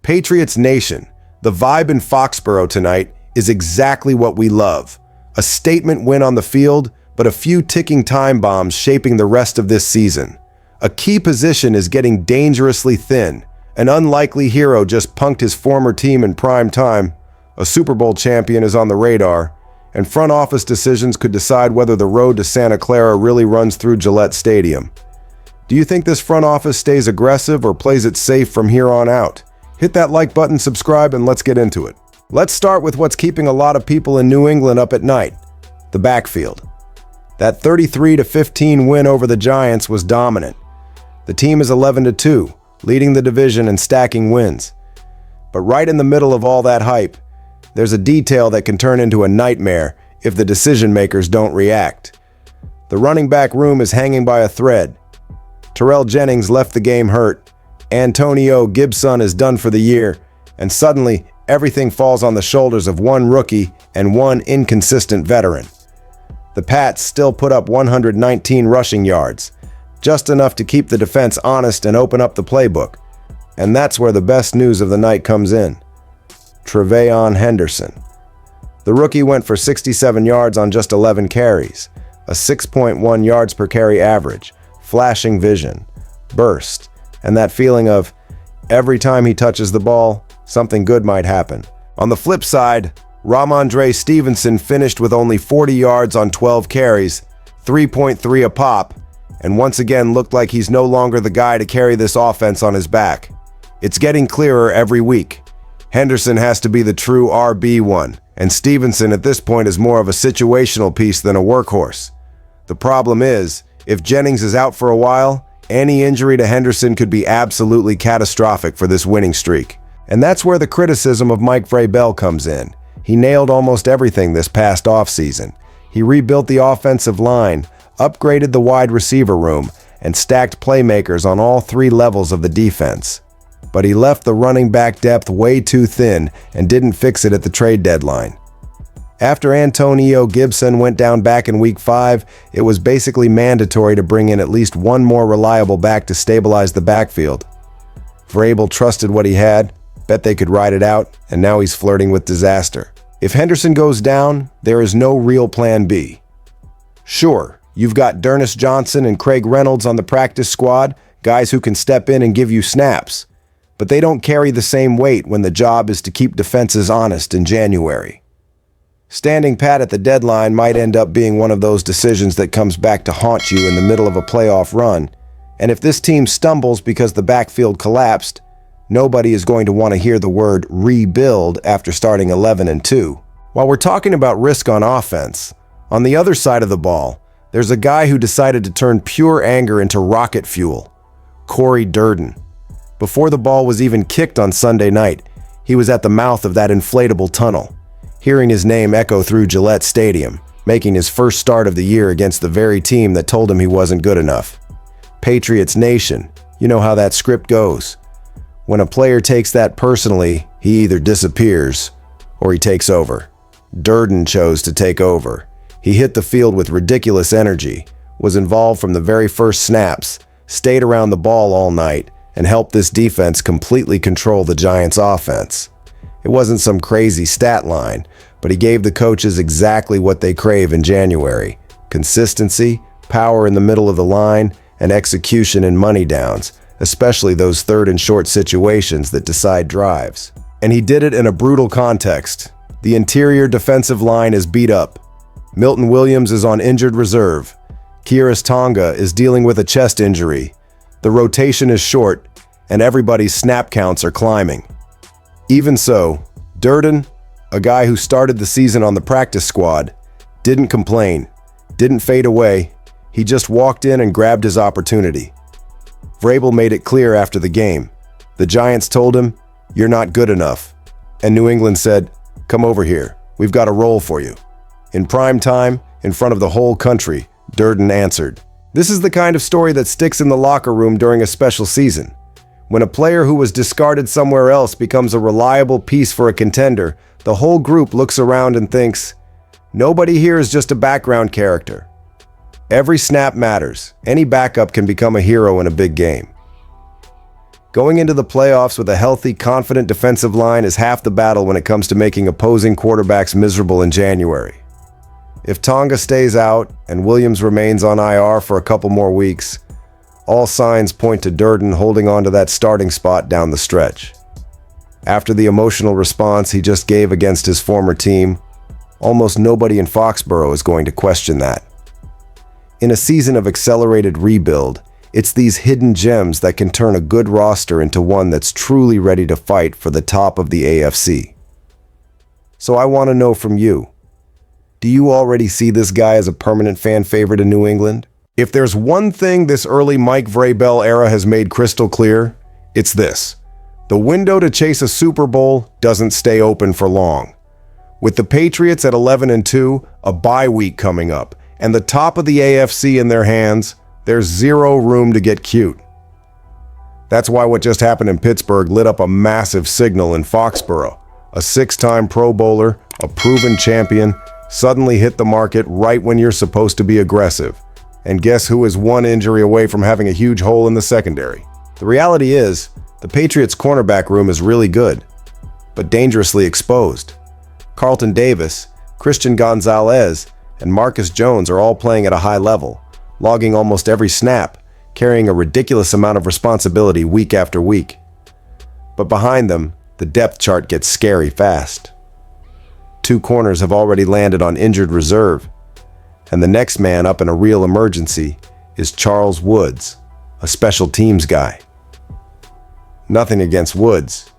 Patriots Nation, the vibe in Foxboro tonight is exactly what we love. A statement win on the field, but a few ticking time bombs shaping the rest of this season. A key position is getting dangerously thin. An unlikely hero just punked his former team in prime time. A Super Bowl champion is on the radar. And front office decisions could decide whether the road to Santa Clara really runs through Gillette Stadium. Do you think this front office stays aggressive or plays it safe from here on out? Hit that like button, subscribe, and let's get into it. Let's start with what's keeping a lot of people in New England up at night: the backfield. That 33-15 win over the Giants was dominant. The team is 11-2, leading the division and stacking wins. But right in the middle of all that hype, there's a detail that can turn into a nightmare if the decision makers don't react. The running back room is hanging by a thread. Terrell Jennings left the game hurt. Antonio Gibson is done for the year, and suddenly everything falls on the shoulders of one rookie and one inconsistent veteran. The Pats still put up 119 rushing yards, just enough to keep the defense honest and open up the playbook. And that's where the best news of the night comes in. Tre'Veon Henderson. The rookie went for 67 yards on just 11 carries, a 6.1 yards per carry average, flashing vision, burst, and that feeling of every time he touches the ball, something good might happen. On the flip side, Ramondre Stevenson finished with only 40 yards on 12 carries, 3.3 a pop, and once again looked like he's no longer the guy to carry this offense on his back. It's getting clearer every week. Henderson has to be the true RB1, and Stevenson at this point is more of a situational piece than a workhorse. The problem is, if Jennings is out for a while, any injury to Henderson could be absolutely catastrophic for this winning streak. And that's where the criticism of Mike Vrabel comes in. He nailed almost everything this past offseason. He rebuilt the offensive line, upgraded the wide receiver room, and stacked playmakers on all three levels of the defense. But he left the running back depth way too thin and didn't fix it at the trade deadline. After Antonio Gibson went down back in Week 5, it was basically mandatory to bring in at least one more reliable back to stabilize the backfield. Vrabel trusted what he had, bet they could ride it out, and now he's flirting with disaster. If Henderson goes down, there is no real plan B. Sure, you've got D'Ernest Johnson and Craig Reynolds on the practice squad, guys who can step in and give you snaps. But they don't carry the same weight when the job is to keep defenses honest in January. Standing pat at the deadline might end up being one of those decisions that comes back to haunt you in the middle of a playoff run. And if this team stumbles because the backfield collapsed, nobody is going to want to hear the word rebuild after starting 11-2. While we're talking about risk on offense, on the other side of the ball, there's a guy who decided to turn pure anger into rocket fuel: Corey Durden. Before the ball was even kicked on Sunday night, he was at the mouth of that inflatable tunnel, hearing his name echo through Gillette Stadium, making his first start of the year against the very team that told him he wasn't good enough. Patriots Nation, you know how that script goes. When a player takes that personally, he either disappears or he takes over. Durden chose to take over. He hit the field with ridiculous energy, was involved from the very first snaps, stayed around the ball all night, and helped this defense completely control the Giants' offense. It wasn't some crazy stat line, but he gave the coaches exactly what they crave in January: consistency, power in the middle of the line, and execution in money downs, especially those third and short situations that decide drives. And he did it in a brutal context. The interior defensive line is beat up. Milton Williams is on injured reserve. Kiaris Tonga is dealing with a chest injury. The rotation is short, and everybody's snap counts are climbing. Even so, Durden, a guy who started the season on the practice squad, didn't complain, didn't fade away. He just walked in and grabbed his opportunity. Vrabel made it clear after the game. The Giants told him, "You're not good enough." And New England said, "Come over here. We've got a role for you." In prime time, in front of the whole country, Durden answered. This is the kind of story that sticks in the locker room during a special season. When a player who was discarded somewhere else becomes a reliable piece for a contender, the whole group looks around and thinks, nobody here is just a background character. Every snap matters. Any backup can become a hero in a big game. Going into the playoffs with a healthy, confident defensive line is half the battle when it comes to making opposing quarterbacks miserable in January. If Tonga stays out and Williams remains on IR for a couple more weeks, all signs point to Deran holding on to that starting spot down the stretch. After the emotional response he just gave against his former team, almost nobody in Foxboro is going to question that. In a season of accelerated rebuild, it's these hidden gems that can turn a good roster into one that's truly ready to fight for the top of the AFC. So I want to know from you, do you already see this guy as a permanent fan favorite in New England? If there's one thing this early Mike Vrabel era has made crystal clear, it's this. The window to chase a Super Bowl doesn't stay open for long. With the Patriots at 11-2, a bye week coming up, and the top of the AFC in their hands, there's zero room to get cute. That's why what just happened in Pittsburgh lit up a massive signal in Foxboro. A 6-time Pro Bowler, a proven champion, suddenly hit the market right when you're supposed to be aggressive. And guess who is one injury away from having a huge hole in the secondary? The reality is, the Patriots' cornerback room is really good, but dangerously exposed. Carlton Davis, Christian Gonzalez, and Marcus Jones are all playing at a high level, logging almost every snap, carrying a ridiculous amount of responsibility week after week. But behind them, the depth chart gets scary fast. 2 corners have already landed on injured reserve, and the next man up in a real emergency is Charles Woods, a special teams guy. Nothing against Woods,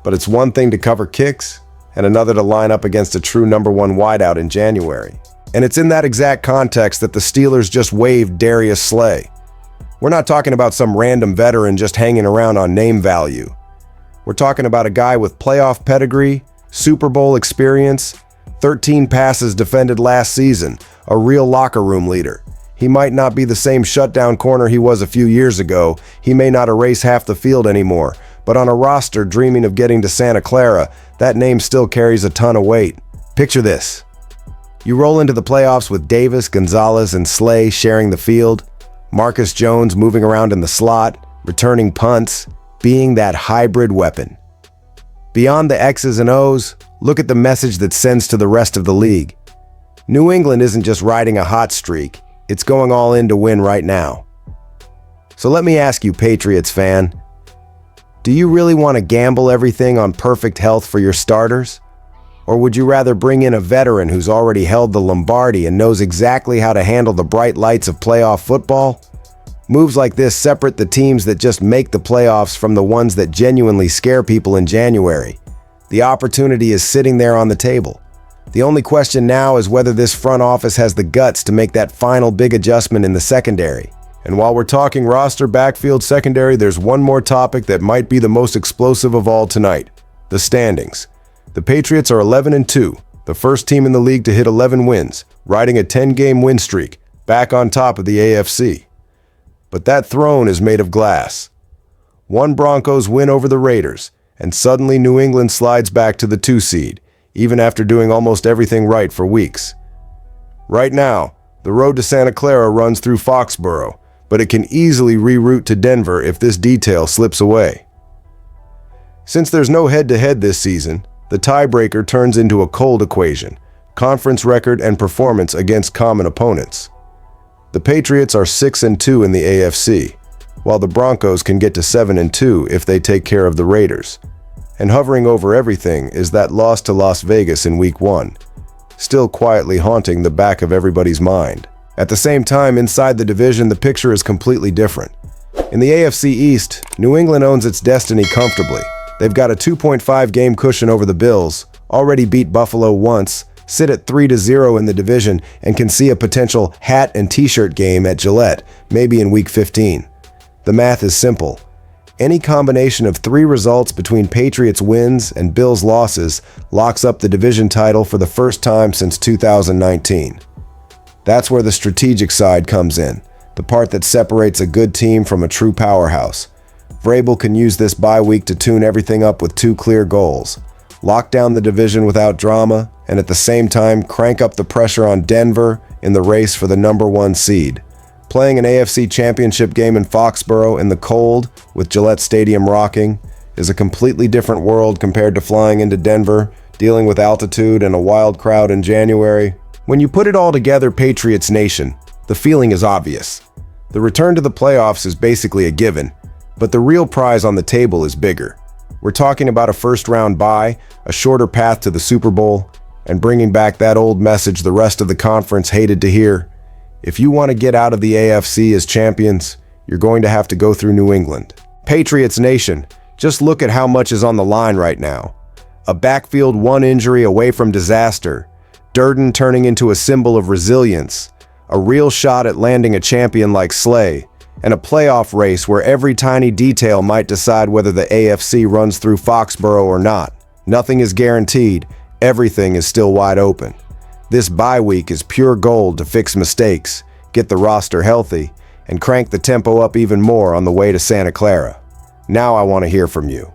but it's one thing to cover kicks and another to line up against a true number 1 wideout in January. And it's in that exact context that the Steelers just waived Darius Slay. We're not talking about some random veteran just hanging around on name value. We're talking about a guy with playoff pedigree, Super Bowl experience, 13 passes defended last season, a real locker room leader. He might not be the same shutdown corner he was a few years ago. He may not erase half the field anymore, but on a roster dreaming of getting to Santa Clara, that name still carries a ton of weight. Picture this. You roll into the playoffs with Davis, Gonzalez, and Slay sharing the field, Marcus Jones moving around in the slot, returning punts, being that hybrid weapon. Beyond the X's and O's, look at the message that sends to the rest of the league. New England isn't just riding a hot streak, it's going all in to win right now. So let me ask you, Patriots fan, do you really want to gamble everything on perfect health for your starters? Or would you rather bring in a veteran who's already held the Lombardi and knows exactly how to handle the bright lights of playoff football? Moves like this separate the teams that just make the playoffs from the ones that genuinely scare people in January. The opportunity is sitting there on the table. The only question now is whether this front office has the guts to make that final big adjustment in the secondary. And while we're talking roster, backfield, secondary, there's one more topic that might be the most explosive of all tonight: the standings. The Patriots are 11-2, the first team in the league to hit 11 wins, riding a 10-game win streak, back on top of the AFC. But that throne is made of glass. One Broncos win over the Raiders, and suddenly New England slides back to the 2 seed, even after doing almost everything right for weeks. Right now, the road to Santa Clara runs through Foxboro, but it can easily reroute to Denver if this detail slips away. Since there's no head-to-head this season, the tiebreaker turns into a cold equation: conference record and performance against common opponents. The Patriots are 6-2 in the AFC, while the Broncos can get to 7-2 if they take care of the Raiders. And hovering over everything is that loss to Las Vegas in Week 1, still quietly haunting the back of everybody's mind. At the same time, inside the division, the picture is completely different. In the AFC East, New England owns its destiny comfortably. They've got a 2.5 game cushion over the Bills, already beat Buffalo once, sit at 3-0 in the division, and can see a potential hat and t-shirt game at Gillette, maybe in Week 15. The math is simple. Any combination of 3 results between Patriots wins and Bills losses locks up the division title for the first time since 2019. That's where the strategic side comes in, the part that separates a good team from a true powerhouse. Vrabel can use this bye week to tune everything up with 2 clear goals: lock down the division without drama, and at the same time crank up the pressure on Denver in the race for the number 1 seed. Playing an AFC Championship game in Foxboro in the cold with Gillette Stadium rocking is a completely different world compared to flying into Denver, dealing with altitude and a wild crowd in January. When you put it all together, Patriots Nation, the feeling is obvious. The return to the playoffs is basically a given, but the real prize on the table is bigger. We're talking about a first-round bye, a shorter path to the Super Bowl, and bringing back that old message the rest of the conference hated to hear. If you want to get out of the AFC as champions, you're going to have to go through New England. Patriots Nation, just look at how much is on the line right now. A backfield one injury away from disaster, Deran turning into a symbol of resilience, a real shot at landing a champion like Slay, and a playoff race where every tiny detail might decide whether the AFC runs through Foxboro or not. Nothing is guaranteed, everything is still wide open. This bye week is pure gold to fix mistakes, get the roster healthy, and crank the tempo up even more on the way to Santa Clara. Now I want to hear from you.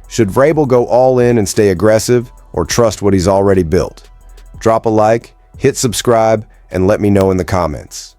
Should Vrabel go all in and stay aggressive, or trust what he's already built? Drop a like, hit subscribe, and let me know in the comments.